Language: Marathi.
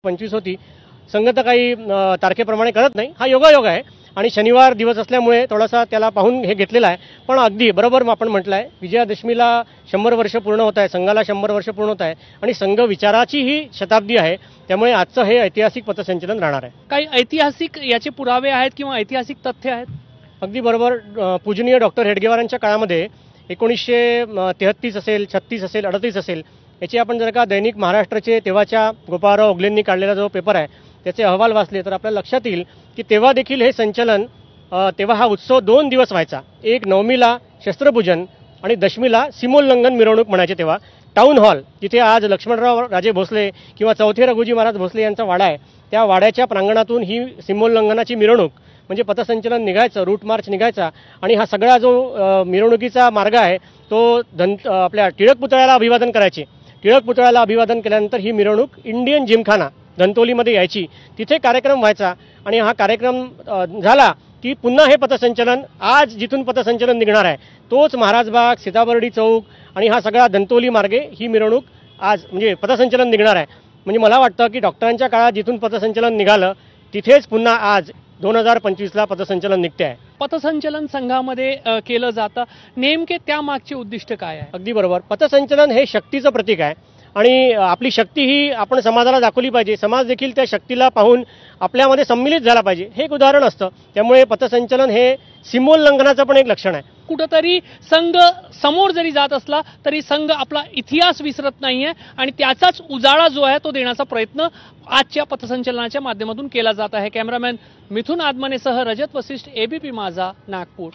25 होती. संघ तर काही तारखेप्रमाणे करत नाही. हा योगायोग आहे आणि शनिवार दिवस असल्यामुळे थोडासा त्याला पाहून हे घेतलेला आहे. पण अगदी बरोबर आपण म्हटलं आहे, विजयादशमीला 100 वर्ष पूर्ण होत आहे, संघाला 100 वर्ष पूर्ण होत आहे आणि संघ विचाराची ही शताब्दी आहे. त्यामुळे आजचं हे ऐतिहासिक पथसंचलन राहणार आहे. काही ऐतिहासिक याचे पुरावे आहेत किंवा ऐतिहासिक तथ्य आहेत? अगदी बरोबर. पूजनीय डॉक्टर हेडगेवारांच्या काळामध्ये 1933 असेल, 36 असेल, 38 असेल, याची आपण जर का दैनिक महाराष्ट्राचे तेव्हाच्या गोपाळराव ओगलेंनी काढलेला जो पेपर आहे त्याचे अहवाल वाचले तर आपल्याला लक्षात येईल की तेव्हा देखील हे संचलन तेव्हा हा उत्सव 2 दिवस व्हायचा. एक नवमीला शस्त्रपूजन आणि दशमीला सीमोल्लंघन मिरवणूक म्हणायचे. तेव्हा टाउन हॉल जिथे आज लक्ष्मणराव राजे भोसले किंवा चौथे रघुजी महाराज भोसले यांचा वाडा आहे, त्या वाड्याच्या प्रांगणातून ही सीमोल्लंघनाची मिरवणूक म्हणजे पथसंचलन निघायचं, रूट मार्च निघायचा आणि हा सगळा जो मिरवणुकीचा मार्ग आहे तो आपल्या टिळक पुतळ्याला अभिवादन करायचे. टिळक पुतळ्याला अभिवादन केल्यानंतर ही मिरवणूक इंडियन जिमखाना धंतोलीमध्ये यायची, तिथे कार्यक्रम व्हायचा आणि हा कार्यक्रम झाला की पुन्हा हे पथसंचलन आज जिथून पथसंचलन निघणार आहे तोच महाराजबाग, सीताबर्डी चौक आणि हा सगळा धंतोली मार्गे ही मिरवणूक आज म्हणजे पथसंचलन निघणार आहे. म्हणजे मला वाटतं की डॉक्टरांच्या काळात जिथून पथसंचलन निघालं तिथेच पुन्हा आज 2025ला पथसंचलन निघते आहे. पथसंचलन संघामध्ये केलं जातं, नेमके त्यामागचे उद्दिष्ट काय आहे? अगदी बरोबर. पथसंचलन हे शक्तीचं प्रतीक आहे आणि आपली शक्ती ही आपण समाजाला दाखवली पाहिजे. समाज देखील त्या शक्तीला पाहून आपल्यामध्ये सम्मिलित झाला पाहिजे, हे एक उदाहरण असतं. त्यामुळे पथसंचलन हे सीमोल्लंघनाचं पण एक लक्षण आहे. कुठंतरी संघ समोर जरी जात असला तरी संघ आपला इतिहास विसरत नाहीये आणि त्याचाच उजाळा जो आहे तो देण्याचा प्रयत्न आजच्या पथसंचलनाच्या माध्यमातून केला जात आहे. कॅमेरामॅन मिथुन आदमानेसह रजत वसिष्ठ, एबीपी माझा, नागपूर.